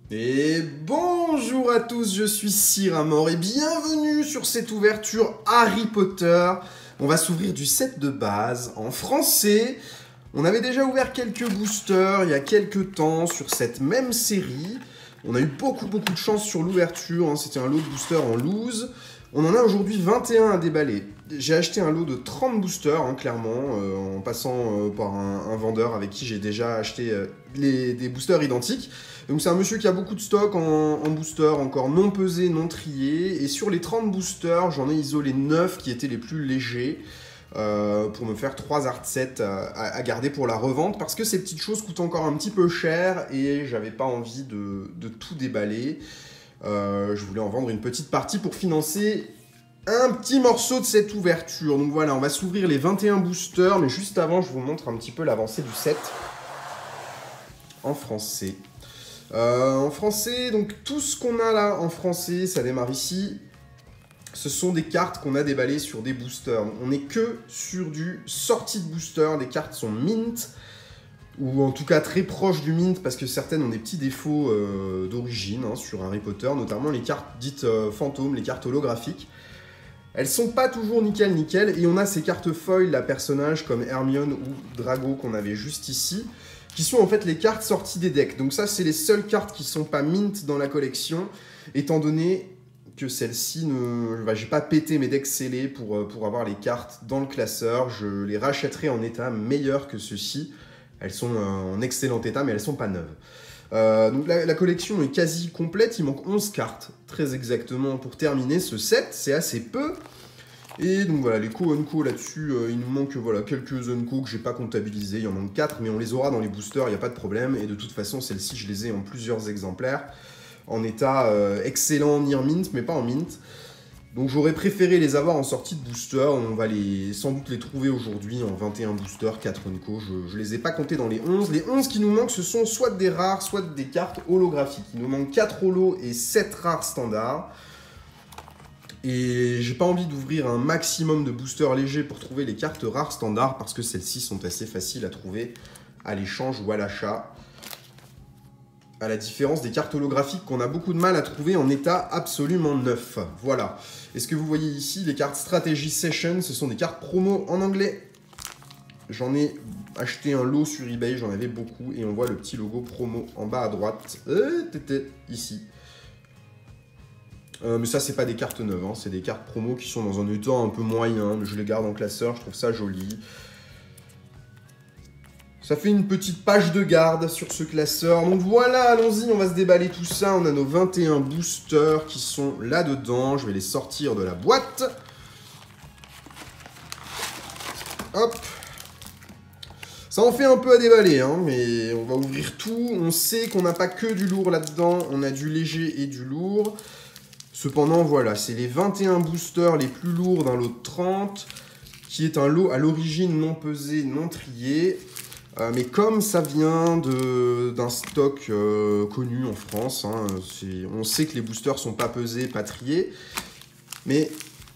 Et bonjour à tous, je suis Siramor et bienvenue sur cette ouverture Harry Potter. On va s'ouvrir du set de base en français. On avait déjà ouvert quelques boosters il y a quelques temps sur cette même série. On a eu beaucoup de chance sur l'ouverture, hein. C'était un lot de boosters en loose. On en a aujourd'hui 21 à déballer. J'ai acheté un lot de 30 boosters, hein, clairement, en passant par un vendeur avec qui j'ai déjà acheté des boosters identiques. Donc c'est un monsieur qui a beaucoup de stock en booster, encore non pesé, non trié. Et sur les 30 boosters, j'en ai isolé 9 qui étaient les plus légers. Pour me faire 3 art sets à garder pour la revente. Parce que ces petites choses coûtent encore un petit peu cher et j'avais pas envie de tout déballer. Je voulais en vendre une petite partie pour financer un petit morceau de cette ouverture. Donc voilà, on va s'ouvrir les 21 boosters. Mais juste avant, je vous montre un petit peu l'avancée du set en français. En français, donc tout ce qu'on a là en français, ça démarre ici. Ce sont des cartes qu'on a déballées sur des boosters. On n'est que sur du sortie de booster. Les cartes sont mint, ou en tout cas très proches du mint, parce que certaines ont des petits défauts d'origine hein, sur Harry Potter, notamment les cartes dites fantômes, les cartes holographiques. Elles sont pas toujours nickel, et on a ces cartes foil, là, personnages comme Hermione ou Drago qu'on avait juste ici, qui sont en fait les cartes sorties des decks. Donc ça, c'est les seules cartes qui sont pas mint dans la collection, étant donné que celle-ci ne... Bah, j'ai pas pété mes decks scellés pour avoir les cartes dans le classeur. Je les rachèterai en état meilleur que ceux-ci. Elles sont en excellent état, mais elles sont pas neuves. Donc la collection est quasi complète. Il manque 11 cartes, très exactement, pour terminer ce set. C'est assez peu. Et donc voilà, les co-unco là-dessus, il nous manque voilà, quelques unco que j'ai pas comptabilisés. Il y en manque 4, mais on les aura dans les boosters, il n'y a pas de problème. Et de toute façon, celles-ci, je les ai en plusieurs exemplaires. En état excellent, near mint, mais pas en mint. Donc j'aurais préféré les avoir en sortie de booster. On va sans doute les trouver aujourd'hui en 21 boosters, 4 unco. Je les ai pas comptés dans les 11. Les 11 qui nous manquent, ce sont soit des rares, soit des cartes holographiques. Il nous manque 4 holos et 7 rares standards. Et j'ai pas envie d'ouvrir un maximum de boosters légers pour trouver les cartes rares standards, parce que celles-ci sont assez faciles à trouver à l'échange ou à l'achat. À la différence des cartes holographiques qu'on a beaucoup de mal à trouver en état absolument neuf. Voilà. Et ce que vous voyez ici, les cartes Strategy Session, ce sont des cartes promo en anglais. J'en ai acheté un lot sur eBay, j'en avais beaucoup, et on voit le petit logo promo en bas à droite. Ici. Mais ça, c'est pas des cartes neuves, hein. C'est des cartes promo qui sont dans un état un peu moyen, mais je les garde en classeur, je trouve ça joli. Ça fait une petite page de garde sur ce classeur. Donc voilà, allons-y, on va se déballer tout ça. On a nos 21 boosters qui sont là-dedans. Je vais les sortir de la boîte. Hop. Ça en fait un peu à déballer, hein, mais on va ouvrir tout. On sait qu'on n'a pas que du lourd là-dedans. On a du léger et du lourd. Cependant, voilà, c'est les 21 boosters les plus lourds d'un lot de 30, qui est un lot à l'origine non pesé, non trié. Mais comme ça vient d'un stock connu en France, hein, on sait que les boosters sont pas pesés, pas triés, mais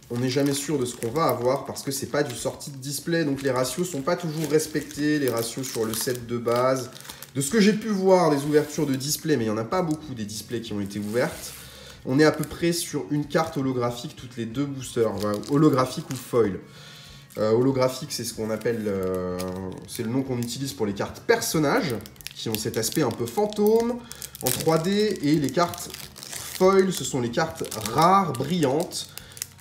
on n'est jamais sûr de ce qu'on va avoir parce que c'est pas du sortie de display, donc les ratios sont pas toujours respectés, les ratios sur le set de base. De ce que j'ai pu voir des ouvertures de display, mais il n'y en a pas beaucoup des displays qui ont été ouvertes, on est à peu près sur une carte holographique toutes les 2 boosters, voilà, holographique ou foil. Holographique, c'est ce qu'on appelle, c'est le nom qu'on utilise pour les cartes personnages, qui ont cet aspect un peu fantôme, en 3D, et les cartes foil, ce sont les cartes rares, brillantes,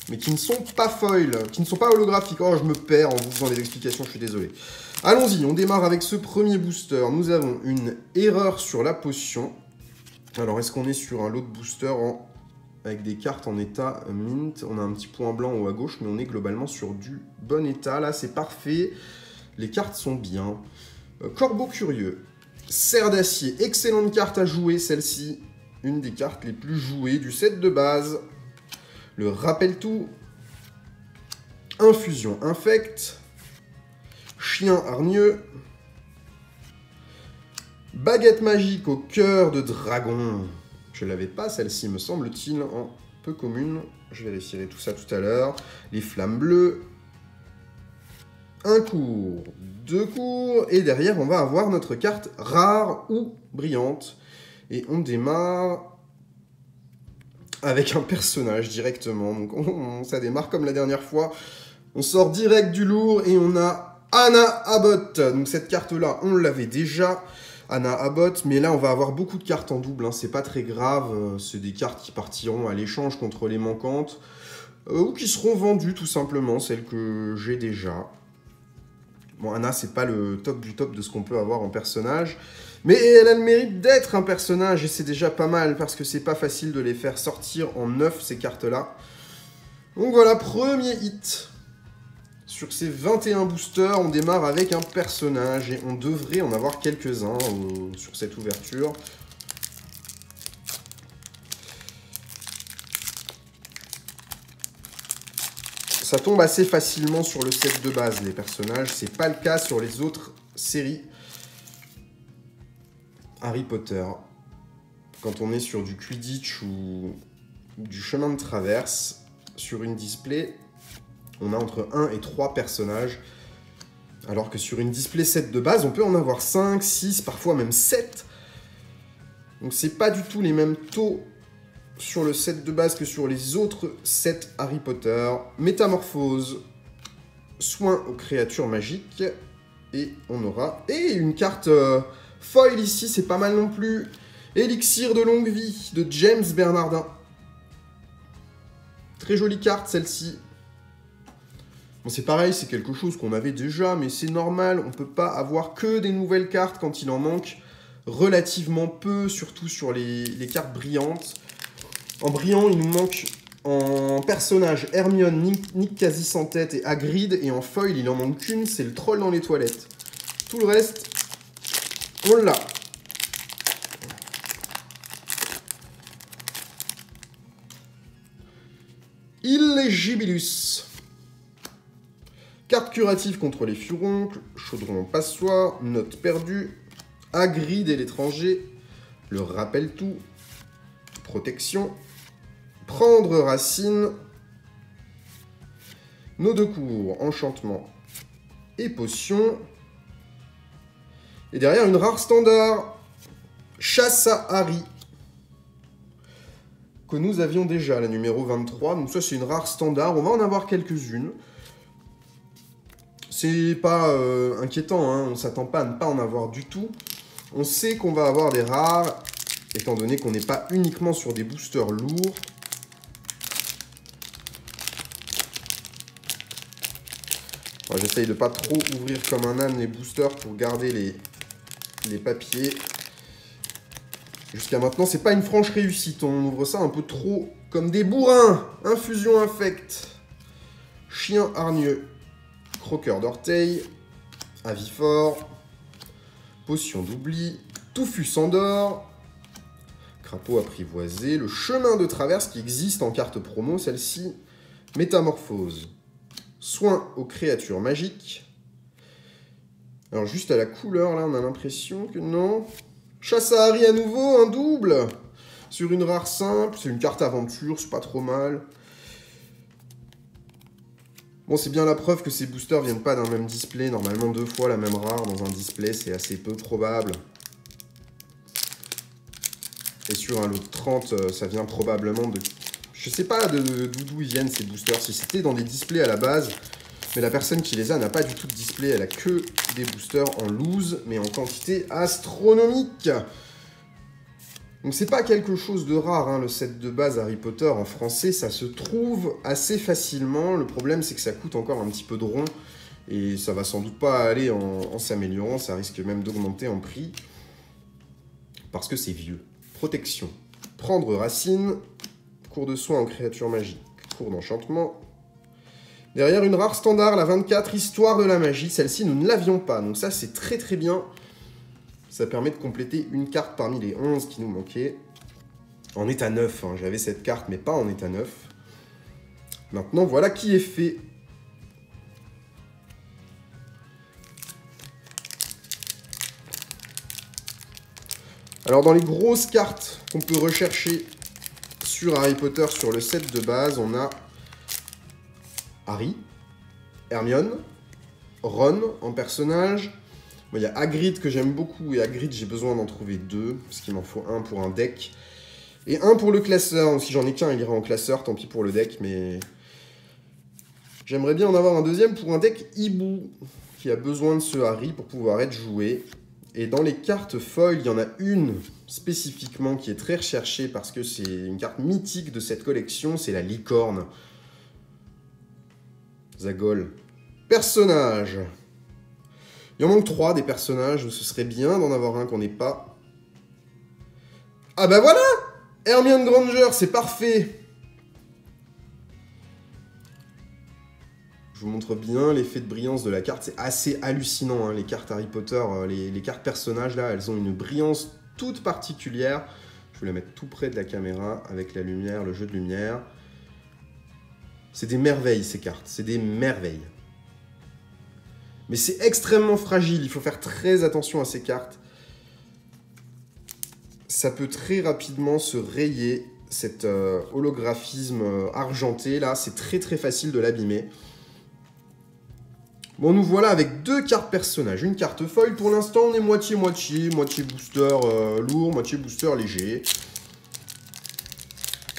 mais qui ne sont pas foil, qui ne sont pas holographiques. Oh, je me perds en vous faisant des explications, je suis désolé. Allons-y, on démarre avec ce premier booster. Nous avons une erreur sur la potion. Alors, est-ce qu'on est sur un lot de booster avec des cartes en état mint? On a un petit point blanc en haut à gauche, mais on est globalement sur du bon état. Là, c'est parfait. Les cartes sont bien. Corbeau curieux. Serre d'acier. Excellente carte à jouer, celle-ci. Une des cartes les plus jouées du set de base. Le rappel tout. Infusion infect. Chien hargneux. Baguette magique au cœur de dragon. Je ne l'avais pas, celle-ci, me semble-t-il, en peu commune. Je vérifierai tout ça tout à l'heure. Les flammes bleues. Un cours, 2 cours. Et derrière, on va avoir notre carte rare ou brillante. Et on démarre avec un personnage directement. Donc ça démarre comme la dernière fois. On sort direct du lourd et on a Anna Abbott. Donc cette carte-là, on l'avait déjà. Anna Abbott, mais là on va avoir beaucoup de cartes en double, hein. C'est pas très grave, c'est des cartes qui partiront à l'échange contre les manquantes, ou qui seront vendues tout simplement, celles que j'ai déjà. Bon, Anna, c'est pas le top du top de ce qu'on peut avoir en personnage, mais elle a le mérite d'être un personnage, et c'est déjà pas mal, parce que c'est pas facile de les faire sortir en neuf, ces cartes-là. Donc voilà, premier hit. Sur ces 21 boosters, on démarre avec un personnage et on devrait en avoir quelques-uns sur cette ouverture. Ça tombe assez facilement sur le set de base, les personnages. C'est pas le cas sur les autres séries Harry Potter. Quand on est sur du Quidditch ou du chemin de traverse, sur une display, on a entre 1 et 3 personnages, alors que sur une display set de base, on peut en avoir 5, 6, parfois même 7. Donc c'est pas du tout les mêmes taux sur le set de base que sur les autres sets Harry Potter. Métamorphose, soin aux créatures magiques, et on aura... Et une carte foil ici, c'est pas mal non plus. Élixir de longue vie, de James Bernardin. Très jolie carte celle-ci. Bon, c'est pareil, c'est quelque chose qu'on avait déjà, mais c'est normal, on peut pas avoir que des nouvelles cartes quand il en manque relativement peu, surtout sur les cartes brillantes. En brillant, il nous manque en personnage Hermione, Nick quasi sans tête et Hagrid, et en foil, il en manque qu'une, c'est le troll dans les toilettes. Tout le reste, on l'a. Illegibilus. Carte curative contre les furoncles, chaudron passoire, note perdue, Hagrid et l'étranger, le rappel tout, protection, prendre racine, nos deux cours, enchantement et potion. Et derrière une rare standard, chasse à Harry, que nous avions déjà, la numéro 23. Donc ça c'est une rare standard, on va en avoir quelques-unes. C'est pas inquiétant, hein. On s'attend pas à ne pas en avoir du tout. On sait qu'on va avoir des rares, étant donné qu'on n'est pas uniquement sur des boosters lourds. J'essaye de pas trop ouvrir comme un âne les boosters pour garder les papiers. Jusqu'à maintenant, c'est pas une franche réussite. On ouvre ça un peu trop comme des bourrins. Infusion infect. Chien hargneux. Croqueur d'orteil, avis fort, potion d'oubli, touffu Sandor, crapaud apprivoisé, le chemin de traverse qui existe en carte promo, celle-ci, métamorphose, soin aux créatures magiques. Alors juste à la couleur, là, on a l'impression que non. Chasse à Harry à nouveau, un double, sur une rare simple, c'est une carte aventure, c'est pas trop mal. Bon, c'est bien la preuve que ces boosters viennent pas d'un même display. Normalement, 2 fois la même rare dans un display, c'est assez peu probable. Et sur un lot de 30, ça vient probablement de... Je sais pas d'où ils viennent ces boosters. Si c'était dans des displays à la base, mais la personne qui les a n'a pas du tout de display. Elle a que des boosters en loose, mais en quantité astronomique. Donc c'est pas quelque chose de rare, hein, le set de base Harry Potter en français, ça se trouve assez facilement. Le problème c'est que ça coûte encore un petit peu de rond, et ça va sans doute pas aller en s'améliorant, ça risque même d'augmenter en prix, parce que c'est vieux. Protection, prendre racine, cours de soin en créatures magiques, cours d'enchantement. Derrière une rare standard, la 24, histoire de la magie, celle-ci nous ne l'avions pas, donc ça c'est très très bien. Ça permet de compléter une carte parmi les 11 qui nous manquaient. En état 9, hein. J'avais cette carte, mais pas en état 9. Maintenant, voilà qui est fait. Alors, dans les grosses cartes qu'on peut rechercher sur Harry Potter, sur le set de base, on a Harry, Hermione, Ron en personnage, Bon, il y a Hagrid que j'aime beaucoup, et Hagrid, j'ai besoin d'en trouver 2, parce qu'il m'en faut un pour un deck. Et un pour le classeur, donc si j'en ai qu'un, il ira en classeur, tant pis pour le deck, mais... J'aimerais bien en avoir un deuxième pour un deck hibou, qui a besoin de ce Harry pour pouvoir être joué. Et dans les cartes foil, il y en a une spécifiquement qui est très recherchée, parce que c'est une carte mythique de cette collection, c'est la licorne. Zagol. Personnage. Il en manque 3 des personnages, ce serait bien d'en avoir un qu'on n'ait pas. Ah bah voilà! Hermione Granger, c'est parfait! Je vous montre bien l'effet de brillance de la carte, c'est assez hallucinant, hein, les cartes Harry Potter, les cartes personnages là, elles ont une brillance toute particulière. Je vais la mettre tout près de la caméra avec la lumière, le jeu de lumière. C'est des merveilles ces cartes, c'est des merveilles. Mais c'est extrêmement fragile, il faut faire très attention à ces cartes. Ça peut très rapidement se rayer, cet holographisme argenté là, c'est très très facile de l'abîmer. Bon, nous voilà avec 2 cartes personnages, une carte foil. Pour l'instant, on est moitié-moitié, moitié booster lourd, moitié booster léger.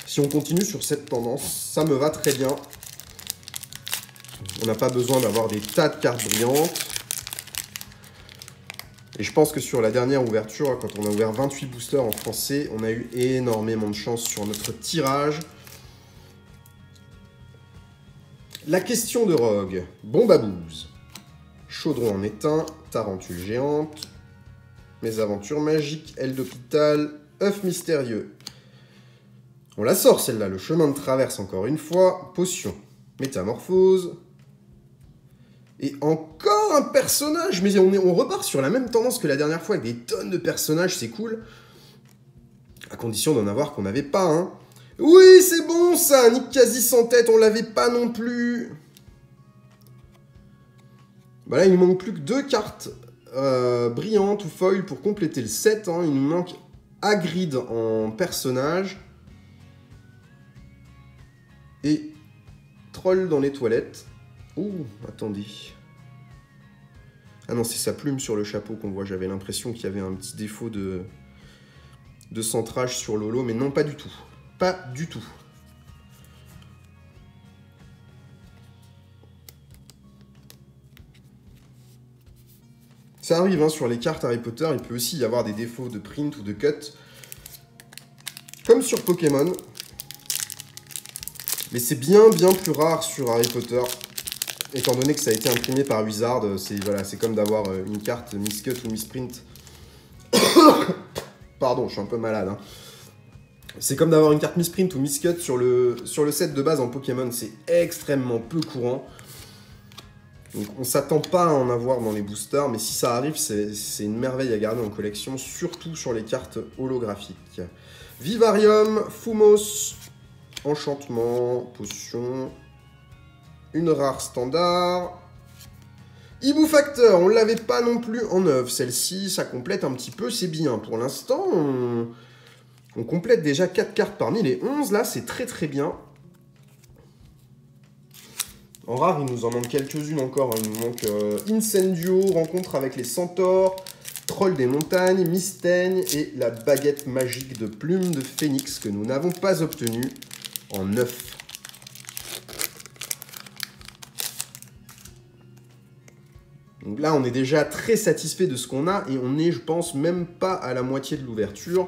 Si on continue sur cette tendance, ça me va très bien. On n'a pas besoin d'avoir des tas de cartes brillantes. Et je pense que sur la dernière ouverture, quand on a ouvert 28 boosters en français, on a eu énormément de chance sur notre tirage. La question de Rogue. Bombabouse. Chaudron en étain. Tarentule géante. Mésaventures magiques. Aile d'hôpital. œuf mystérieux. On la sort celle-là. Le chemin de traverse encore une fois. Potion. Métamorphose. Et encore un personnage. Mais on repart sur la même tendance que la dernière fois avec des tonnes de personnages. C'est cool. À condition d'en avoir qu'on n'avait pas, hein. Oui, c'est bon ça, Nick quasi sans tête, on l'avait pas non plus. Bah là, il nous manque plus que 2 cartes brillantes ou foil pour compléter le set. Hein. Il nous manque Hagrid en personnage. Et Troll dans les toilettes. Ouh, attendez. Ah non, c'est sa plume sur le chapeau qu'on voit. J'avais l'impression qu'il y avait un petit défaut de centrage sur Lolo, mais non, pas du tout. Pas du tout. Ça arrive, hein, sur les cartes Harry Potter, il peut aussi y avoir des défauts de print ou de cut. Comme sur Pokémon. Mais c'est bien plus rare sur Harry Potter. Étant donné que ça a été imprimé par Wizard, c'est comme d'avoir une carte miscut ou misprint. Pardon, je suis un peu malade, hein. C'est comme d'avoir une carte misprint ou miscut sur le set de base en Pokémon, c'est extrêmement peu courant. Donc on s'attend pas à en avoir dans les boosters, mais si ça arrive, c'est une merveille à garder en collection, surtout sur les cartes holographiques. Vivarium, Fumos, Enchantement, Potion, une rare standard. Hibou Factor, on ne l'avait pas non plus en œuvre, celle-ci, ça complète un petit peu, c'est bien. Pour l'instant, on complète déjà 4 cartes parmi les 11, là, c'est très très bien. En rare, il nous en manque quelques-unes encore. Il nous manque Incendio, Rencontre avec les centaures, Troll des montagnes, Mystaigne et la baguette magique de plume de Phénix que nous n'avons pas obtenue en 9. Donc là, on est déjà très satisfait de ce qu'on a et on est, je pense, même pas à la moitié de l'ouverture.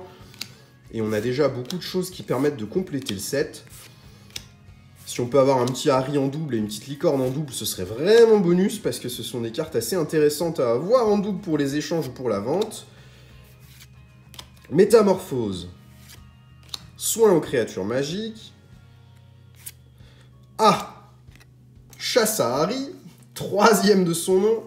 Et on a déjà beaucoup de choses qui permettent de compléter le set. Si on peut avoir un petit Harry en double et une petite licorne en double, ce serait vraiment bonus parce que ce sont des cartes assez intéressantes à avoir en double pour les échanges ou pour la vente. Métamorphose. Soin aux créatures magiques. Ah! Chasse à Harry. 3e de son nom.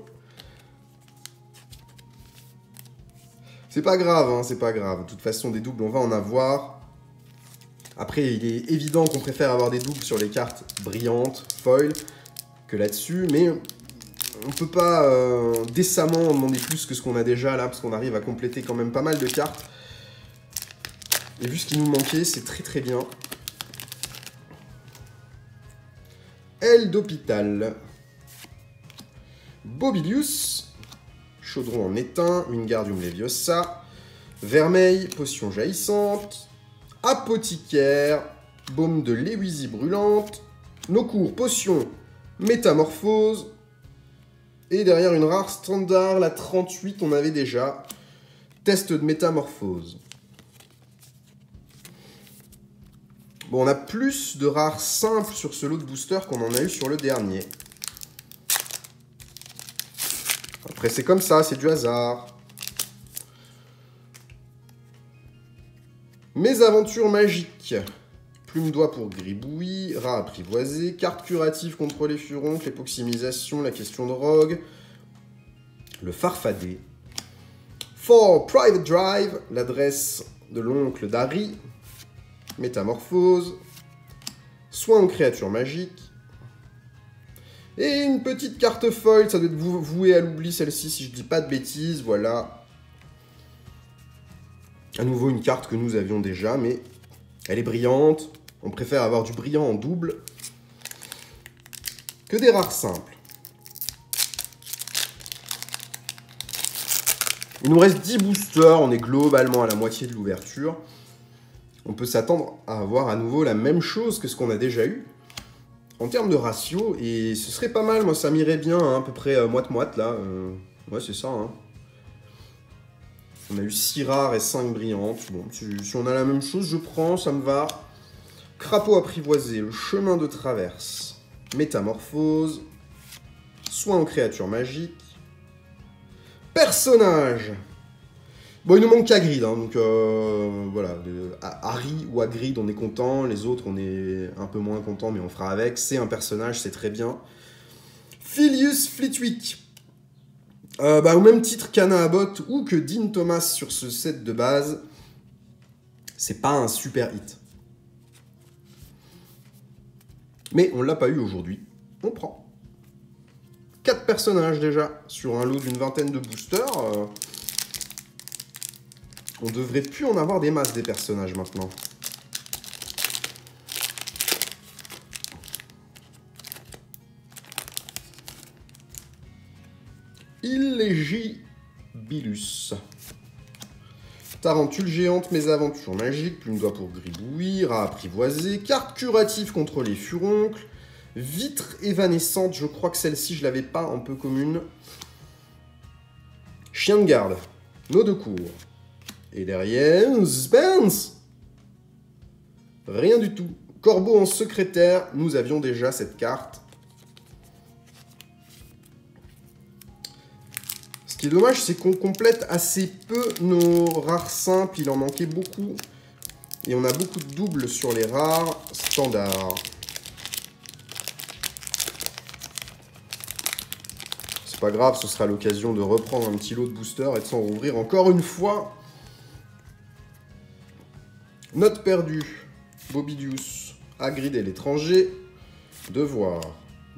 C'est pas grave, hein, c'est pas grave. De toute façon, des doubles, on va en avoir. Après, il est évident qu'on préfère avoir des doubles sur les cartes brillantes, foil, que là-dessus. Mais on peut pas décemment en demander plus que ce qu'on a déjà là, parce qu'on arrive à compléter quand même pas mal de cartes. Et vu ce qui nous manquait, c'est très très bien. Aile d'hôpital. Bobilius. chaudron en éteint, Wingardium Leviosa, vermeil, potion jaillissante, apothicaire, baume de Léwisie brûlante, Nocourt, potion, métamorphose, et derrière une rare standard, la 38, on avait déjà, test de métamorphose. Bon, on a plus de rares simples sur ce lot de booster qu'on en a eu sur le dernier. Après, c'est comme ça, c'est du hasard. Mes aventures magiques. Plume d'oie pour gribouille, rat apprivoisé, carte curative contre les furoncles, l'époximisation, la question de rogue, le farfadet. For Private Drive, l'adresse de l'oncle d'Harry, métamorphose, soin aux créatures magiques, et une petite carte foil, ça doit être voué à l'oubli celle-ci si je dis pas de bêtises, voilà. À nouveau une carte que nous avions déjà, mais elle est brillante. On préfère avoir du brillant en double que des rares simples. Il nous reste 10 boosters, on est globalement à la moitié de l'ouverture. On peut s'attendre à avoir à nouveau la même chose que ce qu'on a déjà eu en termes de ratio, et ce serait pas mal, moi ça m'irait bien, hein, à peu près moite-moite là. Ouais, c'est ça, hein. On a eu 6 rares et 5 brillantes. Bon, si on a la même chose, je prends, ça me va. Crapaud apprivoisé, le chemin de traverse, métamorphose, soin aux créatures magiques, personnage. Bon, il nous manque qu'Hagrid, hein, donc voilà. Harry ou Hagrid, on est content. Les autres, on est un peu moins content, mais on fera avec. C'est un personnage, c'est très bien. Filius Flitwick. Au même titre qu'Anna Abbott ou que Dean Thomas sur ce set de base, c'est pas un super hit. Mais on l'a pas eu aujourd'hui, on prend. 4 personnages déjà, sur un lot d'une vingtaine de boosters. On devrait plus en avoir des masses des personnages maintenant. Illegibilus. Tarentule géante, mes aventures magiques, plume d'oie pour gribouille, rat apprivoisé, carte curative contre les furoncles, vitre évanescente, je crois que celle-ci je l'avais pas en peu commune. Chien de garde, nos de cour. Et derrière, suspense. Rien du tout. Corbeau en secrétaire, nous avions déjà cette carte. Ce qui est dommage, c'est qu'on complète assez peu nos rares simples. Il en manquait beaucoup. Et on a beaucoup de doubles sur les rares standards. C'est pas grave, ce sera l'occasion de reprendre un petit lot de booster et de s'en rouvrir encore une fois. Note perdue. Bobidius. Hagrid et l'étranger. Devoir.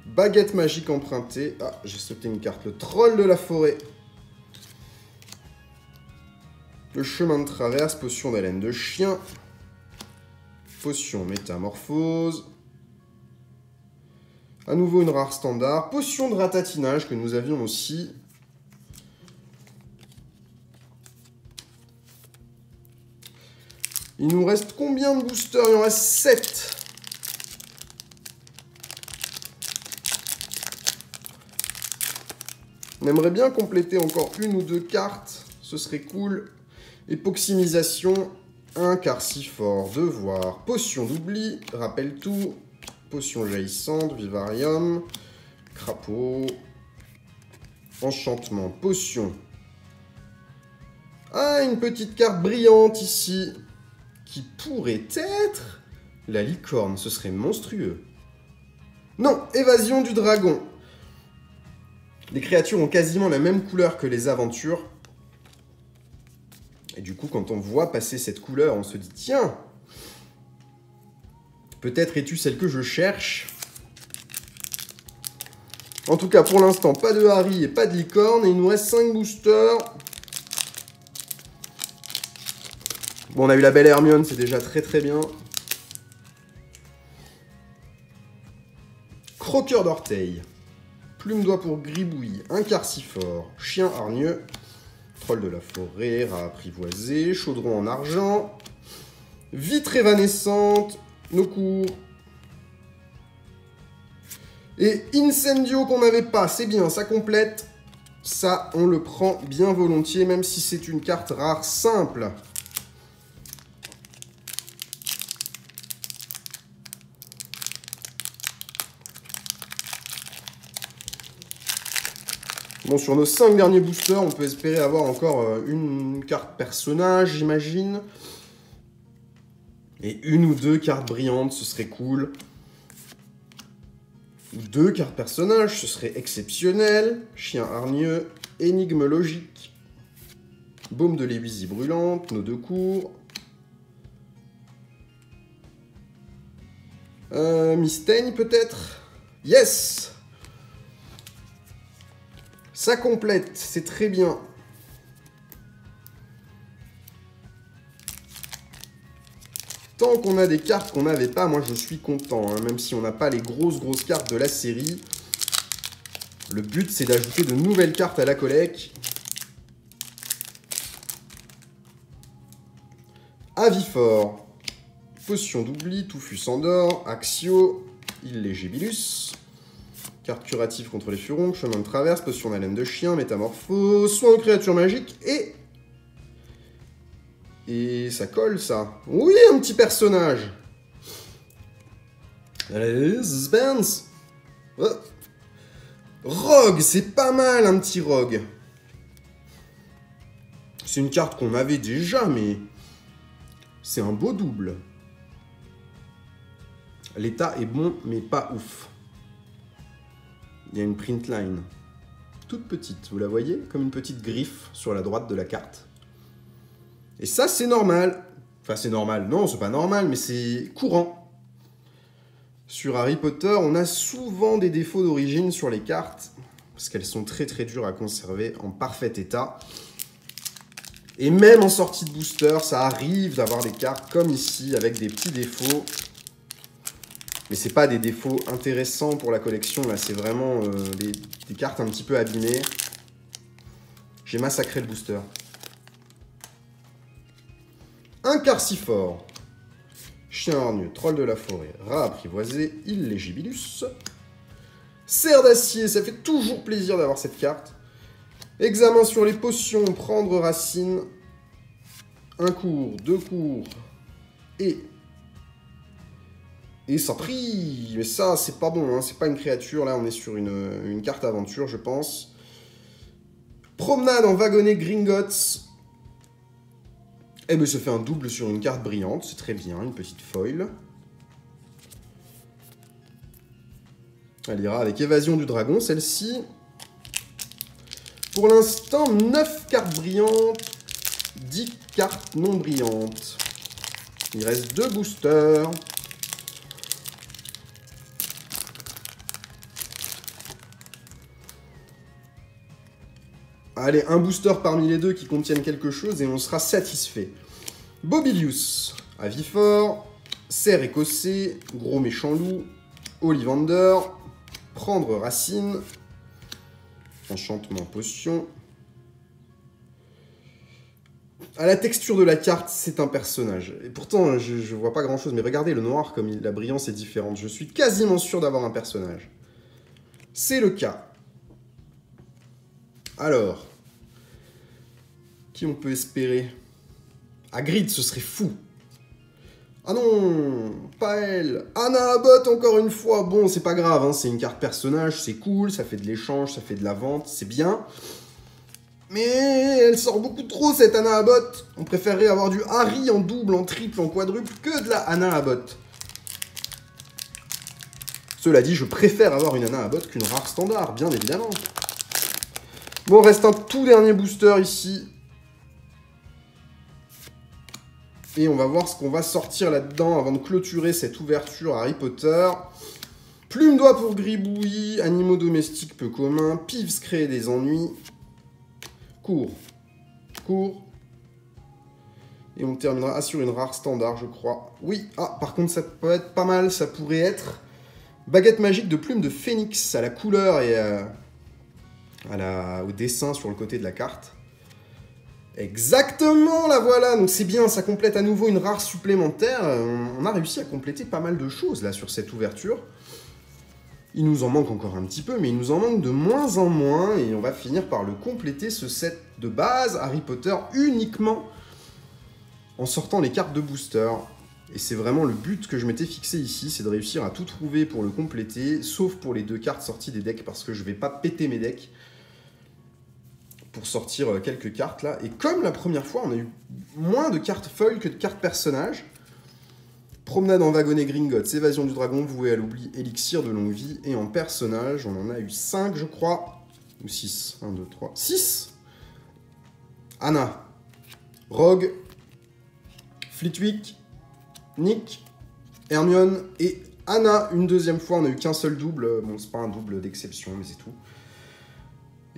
Baguette magique empruntée. Ah, j'ai sauté une carte. Le troll de la forêt. Le chemin de traverse, potion d'haleine de chien, potion métamorphose, à nouveau une rare standard, potion de ratatinage que nous avions aussi. Il nous reste combien de boosters? Il en reste 7. On aimerait bien compléter encore une ou deux cartes, ce serait cool. Époximisation, un Carcifort, devoir, potion d'oubli, rappelle tout, potion jaillissante, vivarium, crapaud, enchantement, potion. Ah, une petite carte brillante ici, qui pourrait être la licorne, ce serait monstrueux. Non, évasion du dragon. Les créatures ont quasiment la même couleur que les aventures. Et du coup, quand on voit passer cette couleur, on se dit, tiens, peut-être es-tu celle que je cherche. En tout cas, pour l'instant, pas de Harry et pas de licorne. Et il nous reste 5 boosters. Bon, on a eu la belle Hermione, c'est déjà très très bien. Croqueur d'orteil. Plume d'oie pour gribouille. Un Carcifort. Chien hargneux. troll de la forêt, rat apprivoisé, chaudron en argent, vitre évanescente, nos cours. Et Incendio qu'on n'avait pas, c'est bien, ça complète. Ça, on le prend bien volontiers, même si c'est une carte rare simple. Bon, sur nos 5 derniers boosters, on peut espérer avoir encore une carte personnage, j'imagine. Et une ou deux cartes brillantes, ce serait cool. Ou 2 cartes personnages, ce serait exceptionnel. Chien hargneux, énigme logique. Baume de l'évisie brûlante, nos 2 cours. Mystaigne peut-être. Yes! Ça complète, c'est très bien. Tant qu'on a des cartes qu'on n'avait pas, moi je suis content. Hein, même si on n'a pas les grosses cartes de la série. Le but c'est d'ajouter de nouvelles cartes à la collecte. Avifort. Potion d'oubli, Toufus Andor, Axio, Illégibilus. Carte curative contre les furons, chemin de traverse, potion d'haleine de chien, métamorphose, soin aux créatures magiques et... Et ça colle, ça. Oui, un petit personnage. Allez, suspense. Oh. Rogue, c'est pas mal, un petit Rogue. C'est une carte qu'on avait déjà, mais... C'est un beau double. L'état est bon, mais pas ouf. Il y a une print line. Toute petite, vous la voyez? Comme une petite griffe sur la droite de la carte. Et ça, c'est normal. Enfin, c'est normal. Non, c'est pas normal, mais c'est courant. Sur Harry Potter, on a souvent des défauts d'origine sur les cartes, parce qu'elles sont très dures à conserver en parfait état. Et même en sortie de booster, ça arrive d'avoir des cartes comme ici, avec des petits défauts. Mais c'est pas des défauts intéressants pour la collection, là, c'est vraiment des cartes un petit peu abîmées. J'ai massacré le booster. Un Carcifort. Chien hargneux, troll de la forêt, rat apprivoisé, Illégibilus. Serre d'acier, ça fait toujours plaisir d'avoir cette carte. Examen sur les potions, prendre racine. Un cours, 2 cours. Et ça prie. Mais ça, c'est pas bon, hein. C'est pas une créature. Là, on est sur une carte aventure, je pense. Promenade en wagonnet Gringotts. Eh bien, ça fait un double sur une carte brillante. C'est très bien, une petite foil. Elle ira avec Évasion du Dragon, celle-ci. Pour l'instant, 9 cartes brillantes, 10 cartes non brillantes. Il reste 2 boosters. Allez, un booster parmi les deux qui contiennent quelque chose et on sera satisfait. Bobilius, Avifort, Cerf écossais, Gros méchant loup, Ollivander, Prendre racine, Enchantement potion. À la texture de la carte, c'est un personnage. Et pourtant, je vois pas grand chose, mais regardez le noir comme la brillance est différente. Je suis quasiment sûr d'avoir un personnage. C'est le cas. Alors, qui on peut espérer? Hagrid, ce serait fou. Ah non, pas elle. Anna Abbott, encore une fois. Bon, c'est pas grave, hein, c'est une carte personnage, c'est cool, ça fait de l'échange, ça fait de la vente, c'est bien. Mais elle sort beaucoup trop, cette Anna Abbott. On préférerait avoir du Harry en double, en triple, en quadruple, que de la Anna Abbott. Cela dit, je préfère avoir une Anna Abbott qu'une rare standard, bien évidemment. Bon, reste un tout dernier booster ici. Et on va voir ce qu'on va sortir là-dedans avant de clôturer cette ouverture Harry Potter. Plume d'oie pour Gribouille, animaux domestiques peu communs, Pives créer des ennuis. Cours. Cours. Et on terminera sur une rare standard, je crois. Oui, ah, par contre, ça peut être pas mal, ça pourrait être baguette magique de plume de phénix à la couleur et au dessin sur le côté de la carte. Exactement, la voilà. Donc c'est bien, ça complète à nouveau une rare supplémentaire. On a réussi à compléter pas mal de choses là sur cette ouverture. Il nous en manque encore un petit peu, mais il nous en manque de moins en moins. Et on va finir par le compléter, ce set de base Harry Potter, uniquement en sortant les cartes de booster. Et c'est vraiment le but que je m'étais fixé ici, c'est de réussir à tout trouver pour le compléter, sauf pour les 2 cartes sorties des decks, parce que je vais pas péter mes decks pour sortir quelques cartes là. Et comme la première fois, on a eu moins de cartes foil que de cartes personnages. Promenade en wagonnet Gringotts, Évasion du dragon, voué à l'oubli, Élixir de longue vie. Et en personnage, on en a eu 5, je crois. Ou 6. 1, 2, 3. 6 Anna. Rogue. Flitwick. Nick. Hermione. Et Anna, une deuxième fois. On n'a eu qu'un seul double. Bon, c'est pas un double d'exception, mais c'est tout.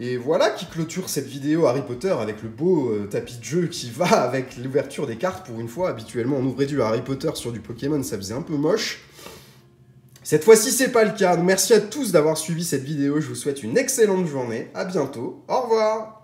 Et voilà qui clôture cette vidéo Harry Potter avec le beau tapis de jeu qui va avec l'ouverture des cartes pour une fois. Habituellement, on ouvrait du Harry Potter sur du Pokémon, ça faisait un peu moche. Cette fois-ci, c'est pas le cas. Donc, merci à tous d'avoir suivi cette vidéo. Je vous souhaite une excellente journée. À bientôt. Au revoir.